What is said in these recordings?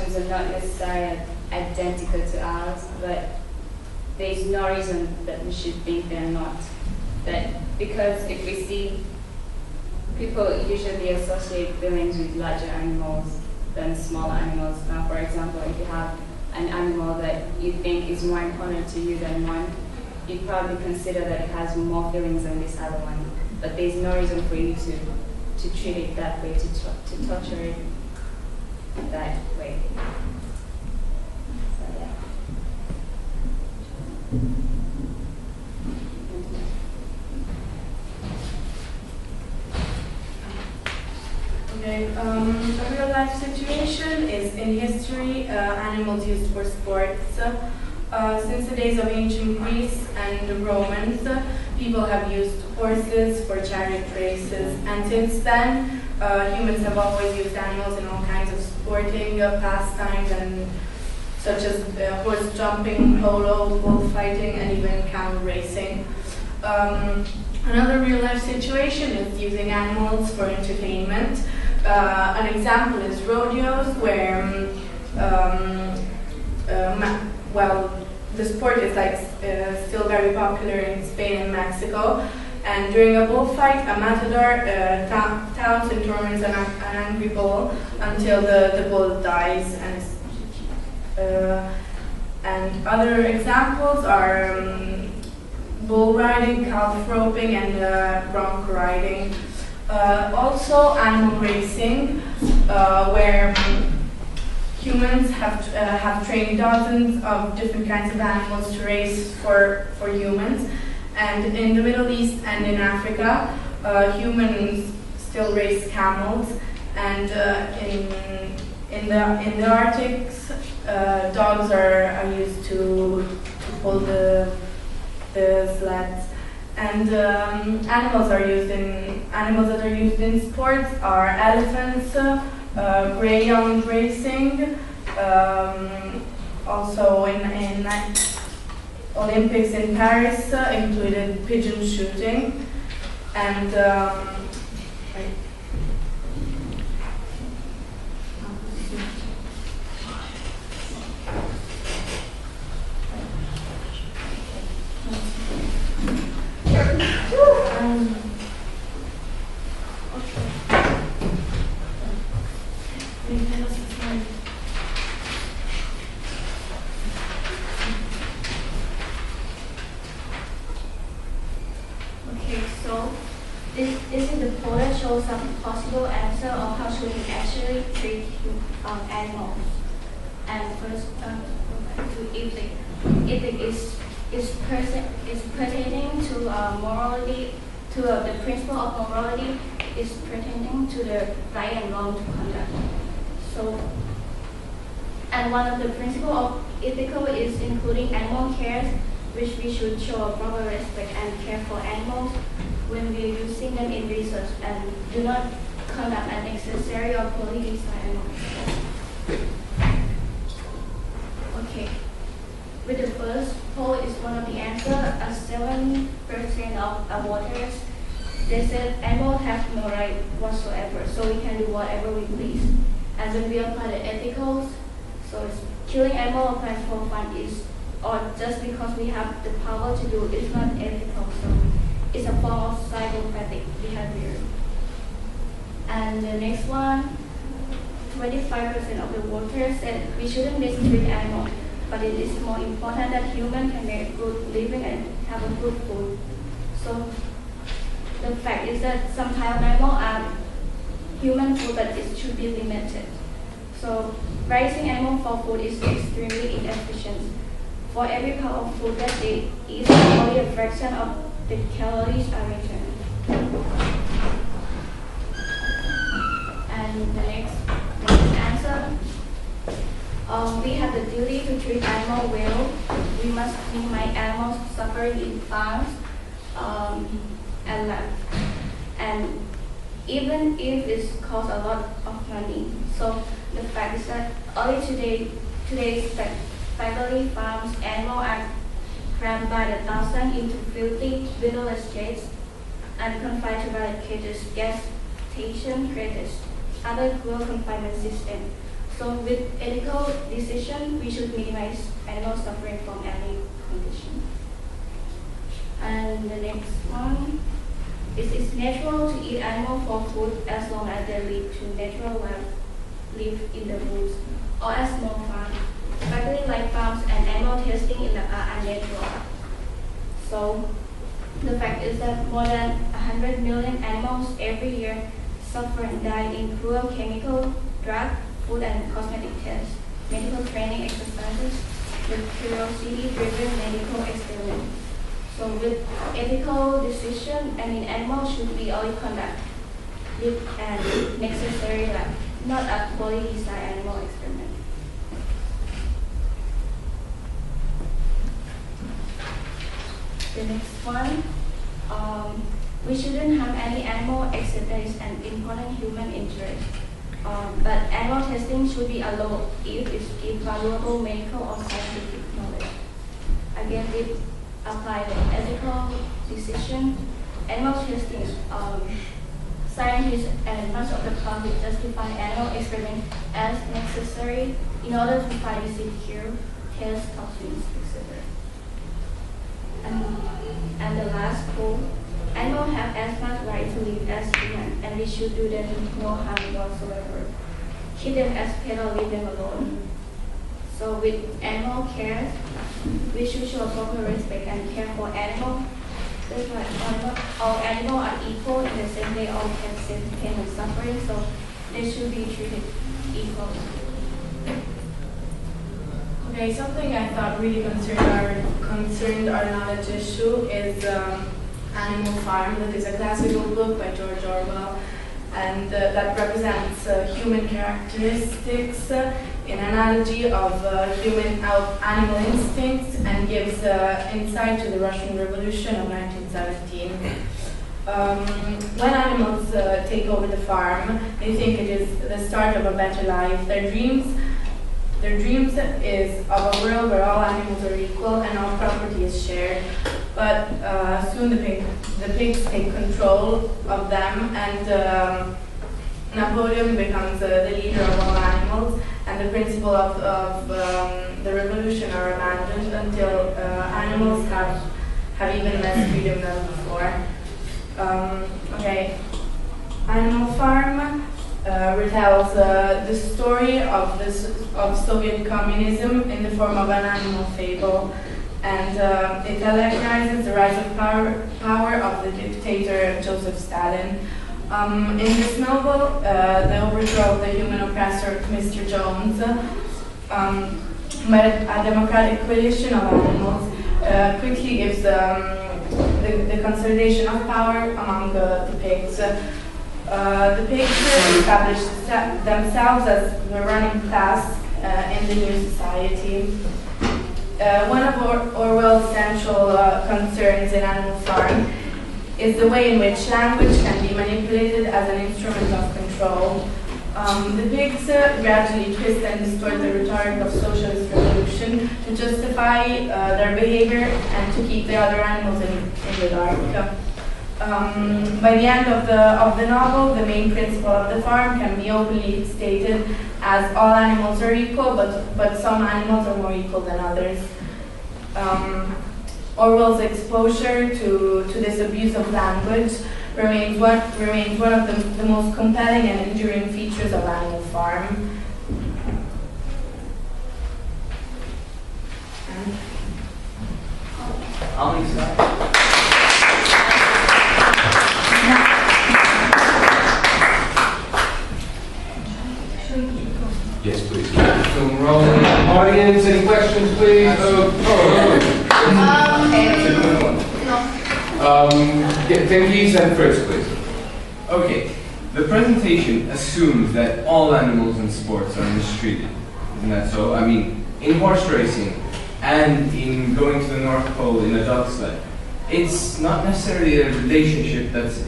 customs are not necessarily identical to ours, but there is no reason that we should think they're not. That because if we see, people usually associate feelings with larger animals than smaller animals. Now, for example, if you have an animal that you think is more important to you than one, you probably consider that it has more feelings than this other one. But there's no reason for you to treat it that way, to torture it that way. So, yeah. Okay, a real life situation is in history, animals used for sports. Since the days of ancient Greece and the Romans, people have used horses for chariot races, and since then, humans have always used animals in all kinds of sporting pastimes, and such as horse jumping, polo, bullfighting, and even camel racing. Another real-life situation is using animals for entertainment. An example is rodeos, where the sport is still very popular in Spain and Mexico. And during a bullfight, a matador taunts and torments an angry bull until the bull dies. And other examples are bull riding, calf roping, and bronco riding. Also, animal racing, where humans have trained dozens of different kinds of animals to race for humans. And in the Middle East and in Africa, humans still race camels. And in the Arctic, dogs are used to pull the sleds. And animals that are used in sports are elephants, greyhound racing, also in Olympics in Paris included pigeon shooting, and This is the poll that shows some possible answer of how should we actually treat animals. And first, to ethic. Ethic is pertaining to morality, to the principle of morality is pertaining to the right and wrong conduct. So, and one of the principles of ethical is including animal care, which we should show a proper respect and care for animals when we are using them in research, and do not conduct unnecessary or poorly designed animals. Okay. With the first poll is one of the answers, 7% of voters, they said animals have no right whatsoever, so we can do whatever we please. And when we apply the ethicals, so it's killing animal or plants for fun is, or just because we have the power to do it, it's not ethical. So it's a form of psychopathic behavior. And the next one, 25% of the voters said we shouldn't mistreat animals, but it is more important that humans can make a good living and have a good food. So the fact is that some type of animals are human food, but it should be limited. So raising animals for food is extremely inefficient. For every pound of food that they eat, only a fraction of the calories are returned. And the next answer, we have the duty to treat animals well. We must minimize animals suffering in farms and land. And even if it costs a lot of money. So the fact is that only today's family farms, animals are crammed by the thousands into filthy, windowless cages and confined to barricades, gas stations, craters, other cruel confinement systems. So with ethical decision, we should minimize animal suffering from any condition. And the next one is it's natural to eat animal for food as long as they lead to natural live in the woods or a small farm. Factory like farms and animal testing are unnatural. So the fact is that more than 100 million animals every year suffer and die in cruel chemical, drug, food and cosmetic tests, medical training exercises, with curiosity-driven medical experiments. So with ethical decision, animals should be only conduct live and necessary lab, not a poorly designed animal experiment. The next one, we shouldn't harm any animal except there is an important human interest. But animal testing should be allowed if it's valuable medical or scientific knowledge. Again, it apply the ethical decision. Animal testing, scientists and much of the public justify animal experiments as necessary in order to fight disease, cure, test toxins, etc. And the last rule, animals have as much right to live as humans, and we should do them no harm whatsoever. Keep them as pets or leave them alone. So with animal care, we should show proper respect and care for animals. That's why all animals are equal in the same way all have same pain and suffering, so they should be treated equally. Okay, something I thought really concerned our knowledge issue is Animal Farm. That is a classical book by George Orwell, and that represents human characteristics in analogy of animal instincts, and gives insight to the Russian Revolution of 1917. When animals take over the farm, they think it is the start of a better life. Their dreams is of a world where all animals are equal and all property is shared. But soon the pigs take control of them, and Napoleon becomes the leader of all animals, and the principle of the revolution are abandoned until animals have even less freedom than before. Okay, Animal Farm retells the story of Soviet communism in the form of an animal fable, and it allegorizes the rise of power of the dictator Joseph Stalin. In this novel, the overthrow of the human oppressor Mr. Jones by a democratic coalition of animals quickly gives the consolidation of power among the pigs. The pigs establish themselves as the ruling class in the new society. One of Orwell's central concerns in Animal Farm is the way in which language can be manipulated as an instrument of control. The pigs gradually twist and distort the rhetoric of socialist revolution to justify their behavior and to keep the other animals in the dark. By the end of the novel, the main principle of the farm can be openly stated as all animals are equal, but some animals are more equal than others. Orwell's exposure to this abuse of language remains one of the most compelling and enduring features of Animal Farm. How many slides? Yes, please. Film rolling. Audience, any questions, please? Tengiz and first, please. Okay. The presentation assumes that all animals in sports are mistreated. Isn't that so? I mean, in horse racing and in going to the North Pole in a dog sled, it's not necessarily a relationship that's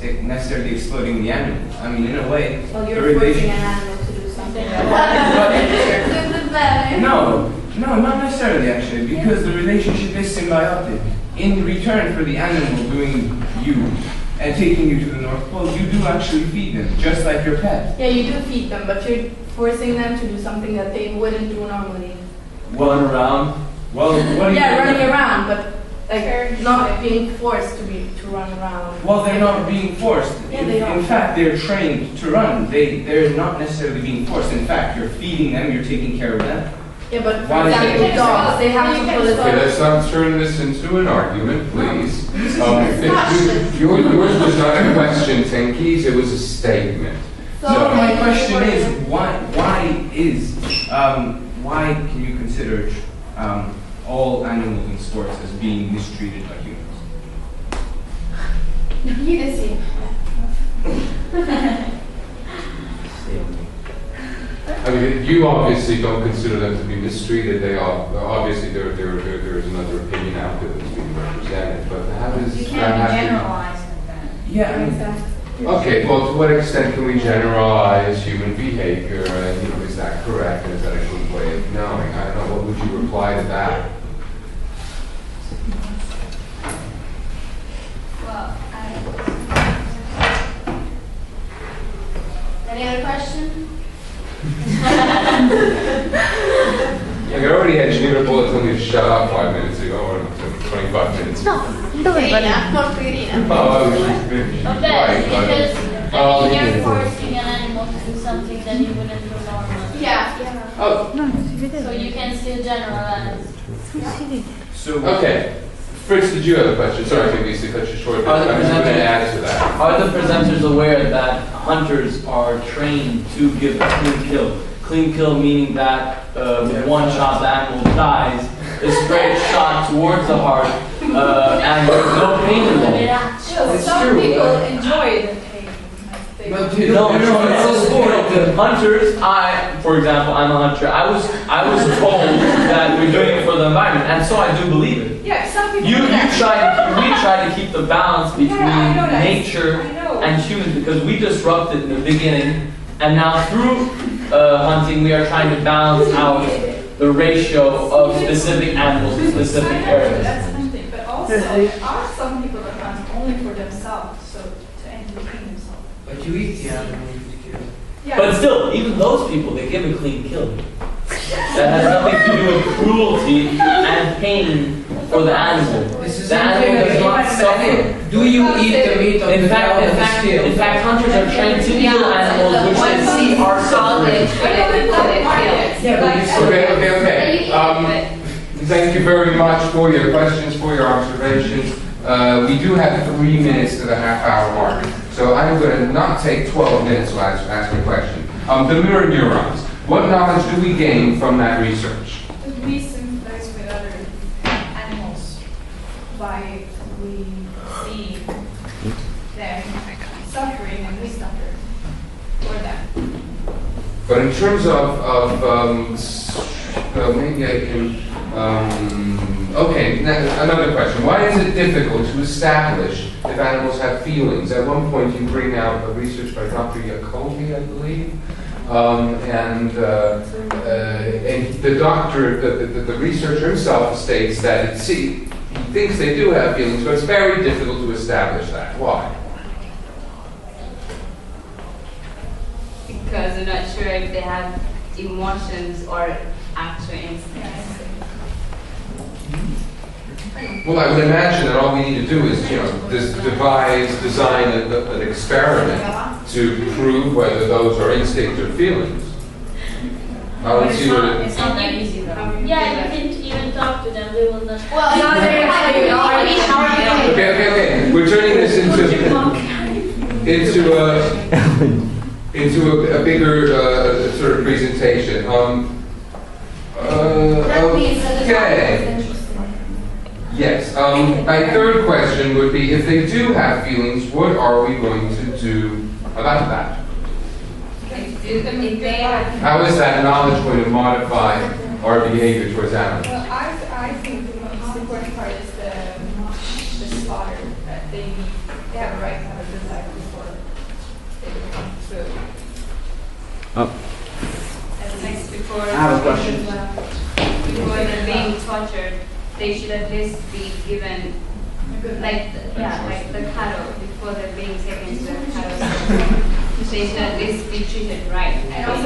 necessarily exploiting the animals. I mean, in a way, well, you're forcing an animal to do something. No, not necessarily actually, because the relationship is symbiotic. In return for the animal doing you, and taking you to the North Pole, you do actually feed them, just like your pet. Yeah, you do feed them, but you're forcing them to do something that they wouldn't do normally. Run around. Well, what do you Yeah, do? running around, but like not being forced to run around. Well, they're not being forced. Yeah, they are. In fact, they're trained to run. They're not necessarily being forced. In fact, you're feeding them, you're taking care of them. Yeah, but for Why is example, it- dogs, they have to pull it Okay, up. let's not turn this into an argument, please. Yours was not a question, Tenkis, it was a statement. So my question is, why can you consider all animals in sports as being mistreated by humans? I mean, you obviously don't consider them to be mistreated. They are obviously there is another opinion out there that's being represented. But how does You that can't have to- generalize that. Yeah, I mean, Okay, well, to what extent can we generalize human behavior? And is that correct? And is that a good way of knowing? I don't know. What would you reply to that? Well, any other question? I already had Geneva Bullet tell me to shut up 5 minutes ago, or 25 minutes ago. Not good enough. Oh, I was just finished. But because I mean, you're forcing an animal to do something that you wouldn't do normally. Yeah. Oh, So you can still generalize. so okay. Fritz, did you have a question? Sorry, I think we cut you short, but I was going to add to that. Are the presenters aware that hunters are trained to give a clean kill? Clean kill meaning that with one shot the animal dies, a straight shot towards the heart, and there's no pain involved. Some people enjoy the pain. No, it's a sport. Hunters, for example, I'm a hunter. I was told that we're doing it for the environment, and so I do believe it. Yeah, some people We do that. try to keep the balance between I know that. nature I know. and humans because we disrupted in the beginning, and now through hunting we are trying to balance out the ratio of specific animals in specific areas. That's something, but also there are some people that hunt only for themselves, so to entertain themselves. But you eat the animal you kill. Yeah. But still, even those people, they give a clean kill. That has nothing to do with cruelty and pain for the animal. It's the The same thing animal does as not suffer. Do you eat the meat of In the fact, cow with the scales? in fact, hunters are trained to kill animals which they see are suffering. Yeah, but you still Okay. Thank you very much for your questions, for your observations. We do have 3 minutes to the half-hour mark, so I'm going to not take 12 minutes to ask a question. The mirror neurons. What knowledge do we gain from that research? We sympathize with other animals by we see them suffering and we suffer for them. But in terms of maybe I can, okay, another question. Why is it difficult to establish if animals have feelings? At one point you bring out a research by Dr. Jacobi, I believe. And the doctor, the researcher himself states that he thinks they do have feelings, but it's very difficult to establish that. Why? Because I'm not sure if they have emotions or actual instincts. Well, I would imagine that all we need to do is, design an experiment to prove whether those are instincts or feelings. I don't see what it. It's not that easy though. Yeah, you can even talk to them. They will not. Well, Okay. We're turning this into a bigger sort of presentation. Okay. Yes. My third question would be, if they do have feelings, what are we going to do about that? If they have How is that knowledge going to modify our behavior towards animals? Well, I think the most important part is the slaughter, that they have a right to have a good life before they become food. at least before I have a question. before they're being tortured, they should at least be given good like the cattle before they're being taken to the cattle. They should at least be treated right. And also